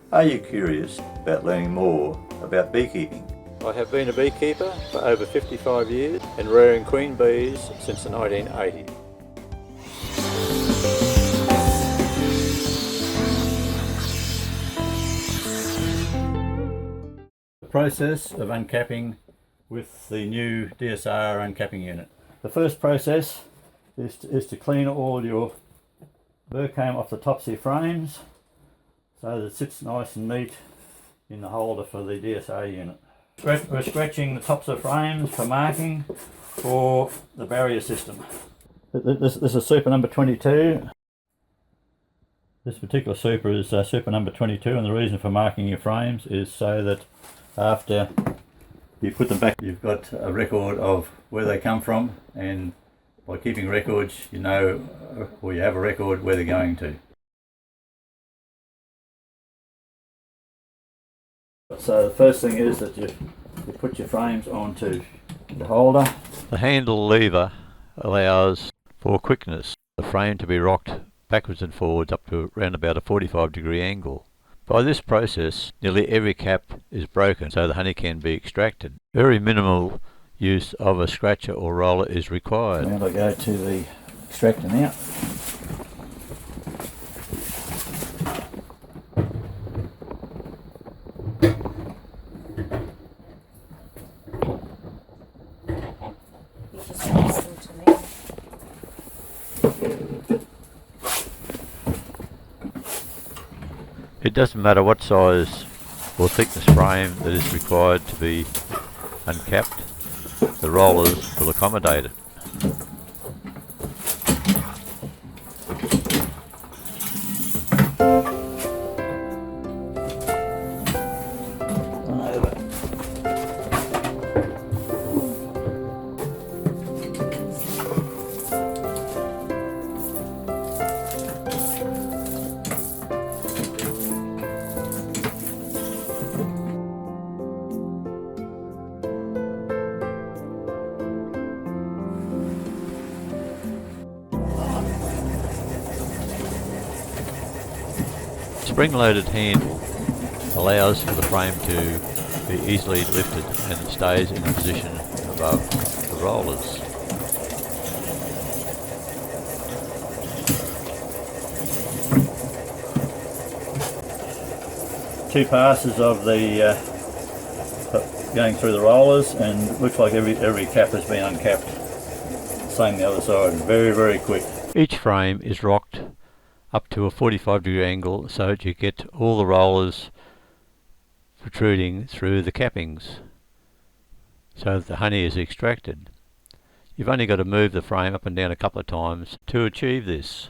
Are you curious about learning more about beekeeping? I have been a beekeeper for over 55 years and rearing queen bees since the 1980s. The process of uncapping with the new D.R.S uncapping unit. The first process is to clean all your burr comb off the tops of your frames so that it sits nice and neat in the holder for the D.R.S unit. We're scratching the tops of frames for marking for the barrier system. This is super number 22. This particular super is super number 22, and the reason for marking your frames is so that after you put them back you've got a record of where they come from, and by keeping records you know, or you have a record where they're going to. So the first thing is that you put your frames onto the holder. The handle lever allows for quickness, the frame to be rocked backwards and forwards up to around about a 45-degree angle. By this process, nearly every cap is broken so the honey can be extracted. Very minimal use of a scratcher or roller is required. And I go to the extractor now. It doesn't matter what size or thickness frame that is required to be uncapped, the rollers will accommodate it. Spring-loaded handle allows for the frame to be easily lifted and it stays in a position above the rollers. Two passes of the going through the rollers, and it looks like every cap has been uncapped. Same the other side, very, very quick. Each frame is rocked up to a 45-degree angle so that you get all the rollers protruding through the cappings so that the honey is extracted. You've only got to move the frame up and down a couple of times to achieve this.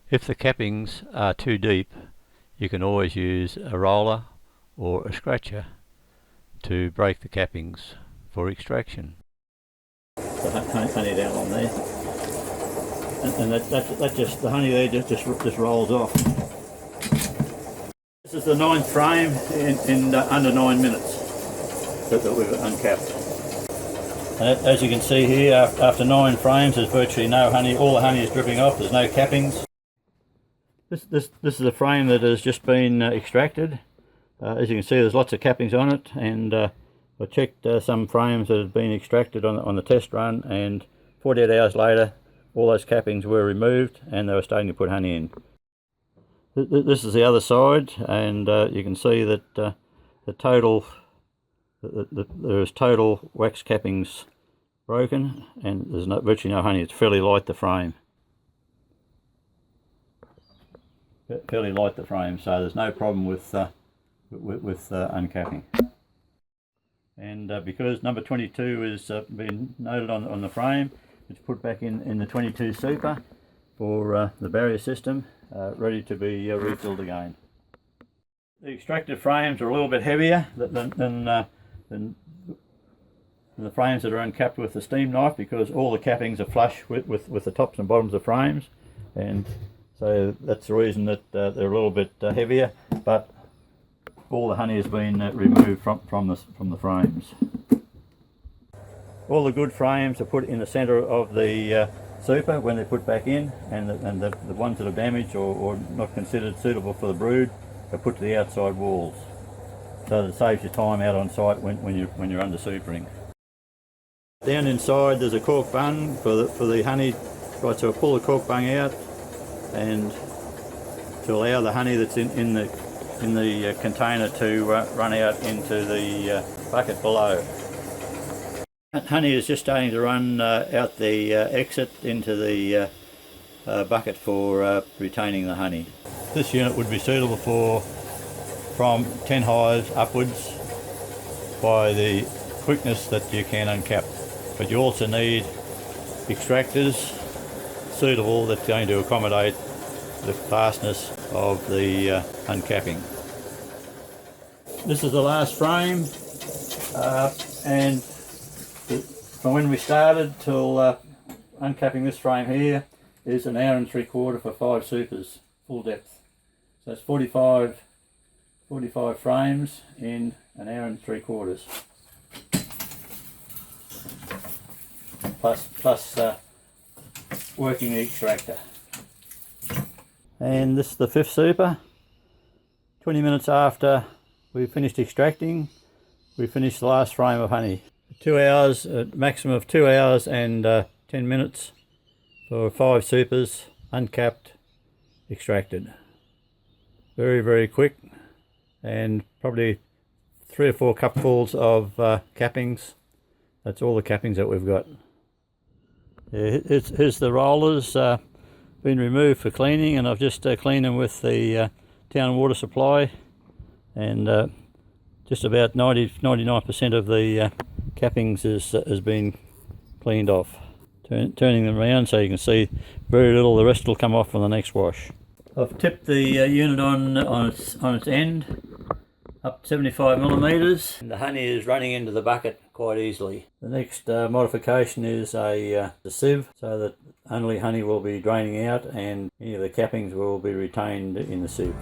If the cappings are too deep, you can always use a roller or a scratcher to break the cappings for extraction. The honey down on there. And that just, the honey there just rolls off. This is the 9th frame in under 9 minutes that we've uncapped. And as you can see here, after 9 frames there's virtually no honey, all the honey is dripping off, there's no cappings. This is a frame that has just been extracted. As you can see there's lots of cappings on it, and I checked some frames that had been extracted on the test run, and 48 hours later all those cappings were removed and they were starting to put honey in. This is the other side, and you can see that there is total wax cappings broken, and there's virtually no honey. It's fairly light, the frame. Fairly light, the frame, so there's no problem with uncapping. And because number 22 has been noted on the frame, it's put back in the 22 super for the barrier system, ready to be refilled again. The extracted frames are a little bit heavier than the frames that are uncapped with the steam knife, because all the cappings are flush with the tops and bottoms of frames, and so that's the reason that they're a little bit heavier, but all the honey has been removed from the frames. All the good frames are put in the centre of the super when they're put back in, and the ones that are damaged or not considered suitable for the brood are put to the outside walls, so that it saves you time out on site when you're under supering. Down inside there's a cork bung for the honey. Right, so I pull the cork bung out, and to allow the honey that's in the container to run out into the bucket below. Honey is just starting to run out the exit into the bucket for retaining the honey. This unit would be suitable from 10 hives upwards by the quickness that you can uncap. But you also need extractors suitable that's going to accommodate the fastness of the uncapping. This is the last frame, and from when we started till uncapping this frame here is 1 hour and 3/4 for 5 supers, full depth. So it's 45 frames in 1 hour and 3/4. Plus working the extractor. And this is the 5th super. 20 minutes after we finished extracting, we finished the last frame of honey. 2 hours, a maximum of 2 hours and 10 minutes for 5 supers, uncapped, extracted. Very, very quick, and probably 3 or 4 cupfuls of cappings. That's all the cappings that we've got. Here's the rollers been removed for cleaning, and I've just cleaned them with the town water supply, and just about 99% of the cappings has been cleaned off. Turning them around so you can see very little, the rest will come off on the next wash. I've tipped the unit on its end up 75 millimeters, and the honey is running into the bucket quite easily. The next modification is a sieve, so that only honey will be draining out and any of the cappings will be retained in the sieve.